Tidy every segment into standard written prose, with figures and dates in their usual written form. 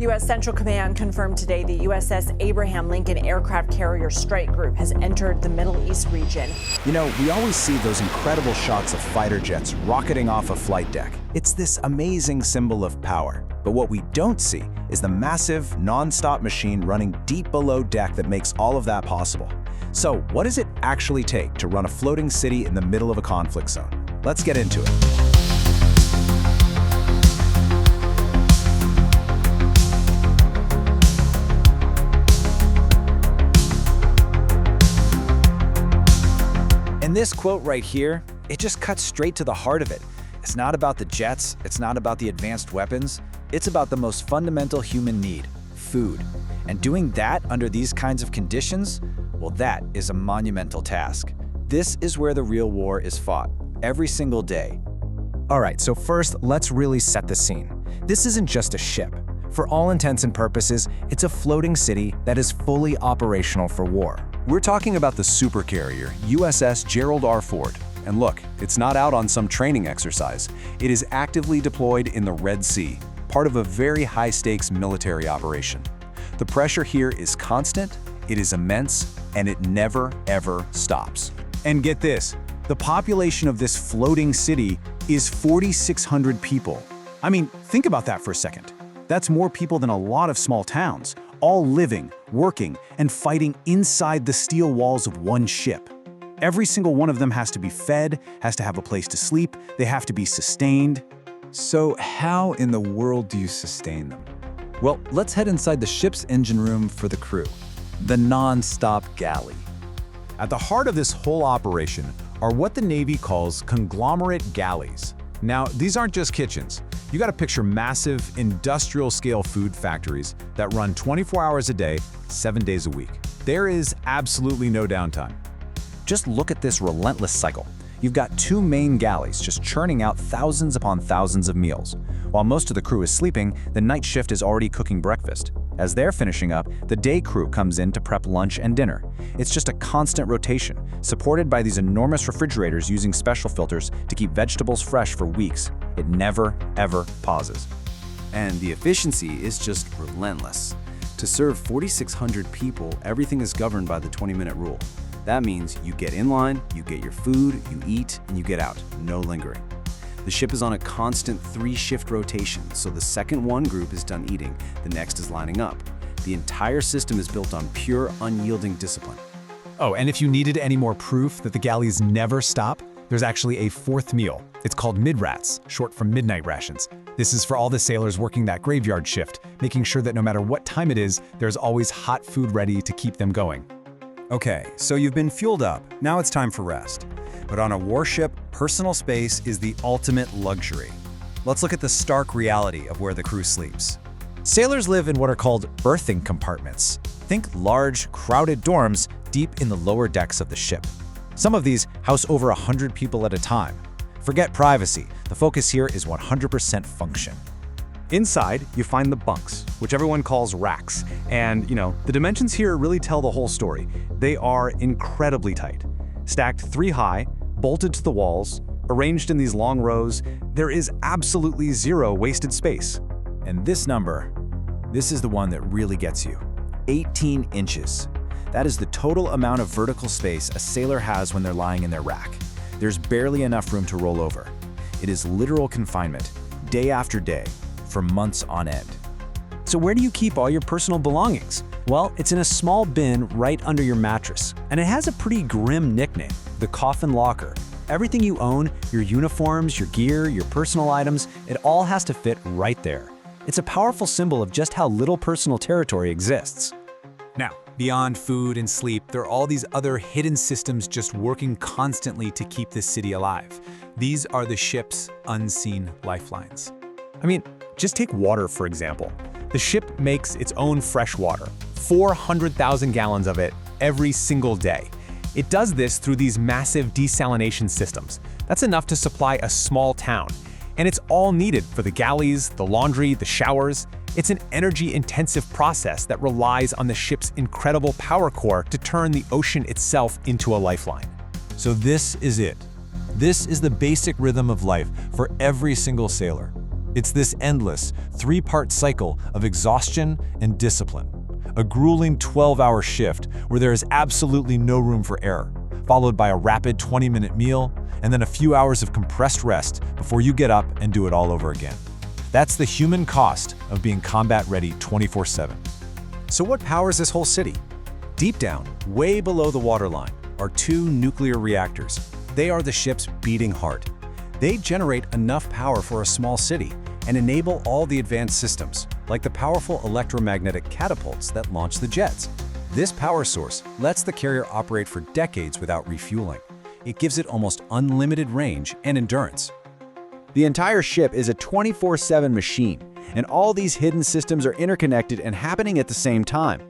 U.S. Central Command confirmed today the USS Abraham Lincoln aircraft carrier strike group has entered the Middle East region. You know, we always see those incredible shots of fighter jets rocketing off a flight deck. It's this amazing symbol of power. But what we don't see is the massive, non-stop machine running deep below deck that makes all of that possible. So what does it actually take to run a floating city in the middle of a conflict zone? Let's get into it. And this quote right here, it just cuts straight to the heart of it. It's not about the jets, it's not about the advanced weapons, it's about the most fundamental human need, food. And doing that under these kinds of conditions, well, that is a monumental task. This is where the real war is fought, every single day. All right, so first, let's really set the scene. This isn't just a ship. For all intents and purposes, it's a floating city that is fully operational for war. We're talking about the Supercarrier, USS Gerald R. Ford. And look, it's not out on some training exercise. It is actively deployed in the Red Sea, part of a very high-stakes military operation. The pressure here is constant, it is immense, and it never, ever stops. And get this, the population of this floating city is 4,600 people. I mean, think about that for a second. That's more people than a lot of small towns, all living, working, and fighting inside the steel walls of one ship. Every single one of them has to be fed, has to have a place to sleep, they have to be sustained. So how in the world do you sustain them? Well, let's head inside the ship's engine room for the crew, the non-stop galley. At the heart of this whole operation are what the Navy calls conglomerate galleys. Now, these aren't just kitchens. You gotta picture massive, industrial-scale food factories that run 24 hours a day, 7 days a week. There is absolutely no downtime. Just look at this relentless cycle. You've got two main galleys just churning out thousands upon thousands of meals. While most of the crew is sleeping, the night shift is already cooking breakfast. As they're finishing up, the day crew comes in to prep lunch and dinner. It's just a constant rotation, supported by these enormous refrigerators using special filters to keep vegetables fresh for weeks. It never, ever pauses. And the efficiency is just relentless. To serve 4,600 people, everything is governed by the 20-minute rule. That means you get in line, you get your food, you eat, and you get out. No lingering. The ship is on a constant 3-shift rotation, so the second one group is done eating, the next is lining up. The entire system is built on pure, unyielding discipline. Oh, and if you needed any more proof that the galleys never stop, there's actually a fourth meal. It's called mid-rats, short for midnight rations. This is for all the sailors working that graveyard shift, making sure that no matter what time it is, there's always hot food ready to keep them going. Okay, so you've been fueled up. Now it's time for rest. But on a warship, personal space is the ultimate luxury. Let's look at the stark reality of where the crew sleeps. Sailors live in what are called berthing compartments. Think large, crowded dorms deep in the lower decks of the ship. Some of these house over 100 people at a time. Forget privacy. The focus here is 100% function. Inside, you find the bunks, which everyone calls racks. And, the dimensions here really tell the whole story. They are incredibly tight. Stacked 3 high, bolted to the walls, arranged in these long rows, there is absolutely zero wasted space. And this number, this is the one that really gets you. 18 inches. That is the total amount of vertical space a sailor has when they're lying in their rack. There's barely enough room to roll over. It is literal confinement, day after day, for months on end. So where do you keep all your personal belongings? Well, it's in a small bin right under your mattress, and it has a pretty grim nickname, the coffin locker. Everything you own, your uniforms, your gear, your personal items, it all has to fit right there. It's a powerful symbol of just how little personal territory exists. Now, beyond food and sleep, there are all these other hidden systems just working constantly to keep this city alive. These are the ship's unseen lifelines. I mean, just take water, for example. The ship makes its own fresh water, 400,000 gallons of it every single day. It does this through these massive desalination systems. That's enough to supply a small town. And it's all needed for the galleys, the laundry, the showers. It's an energy-intensive process that relies on the ship's incredible power core to turn the ocean itself into a lifeline. So this is it. This is the basic rhythm of life for every single sailor. It's this endless, three-part cycle of exhaustion and discipline. A grueling 12-hour shift where there is absolutely no room for error, followed by a rapid 20-minute meal, and then a few hours of compressed rest before you get up and do it all over again. That's the human cost of being combat-ready 24/7. So what powers this whole city? Deep down, way below the waterline, are two nuclear reactors. They are the ship's beating heart. They generate enough power for a small city and enable all the advanced systems, like the powerful electromagnetic catapults that launch the jets. This power source lets the carrier operate for decades without refueling. It gives it almost unlimited range and endurance. The entire ship is a 24/7 machine, and all these hidden systems are interconnected and happening at the same time.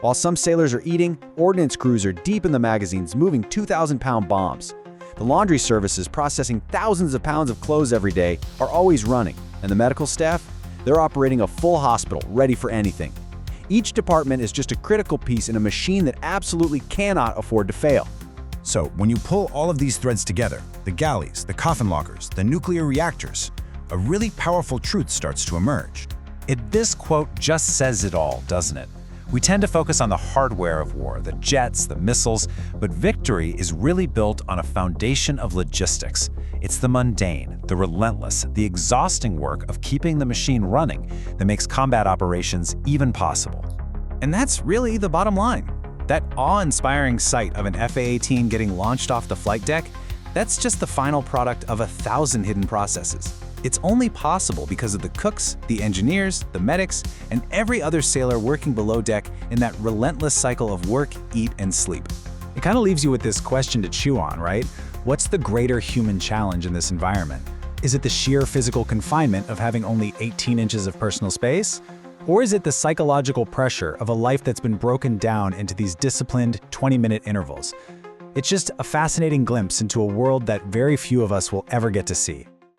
While some sailors are eating, ordnance crews are deep in the magazines moving 2,000-pound bombs. The laundry services processing thousands of pounds of clothes every day are always running, and the medical staff, they're operating a full hospital ready for anything. Each department is just a critical piece in a machine that absolutely cannot afford to fail. So when you pull all of these threads together, the galleys, the coffin lockers, the nuclear reactors, a really powerful truth starts to emerge. This quote just says it all, doesn't it? We tend to focus on the hardware of war, the jets, the missiles, but victory is really built on a foundation of logistics. It's the mundane, the relentless, the exhausting work of keeping the machine running that makes combat operations even possible. And that's really the bottom line. That awe-inspiring sight of an F/A-18 getting launched off the flight deck, that's just the final product of 1,000 hidden processes. It's only possible because of the cooks, the engineers, the medics, and every other sailor working below deck in that relentless cycle of work, eat, and sleep. It kind of leaves you with this question to chew on, right? What's the greater human challenge in this environment? Is it the sheer physical confinement of having only 18 inches of personal space? Or is it the psychological pressure of a life that's been broken down into these disciplined 20-minute intervals? It's just a fascinating glimpse into a world that very few of us will ever get to see.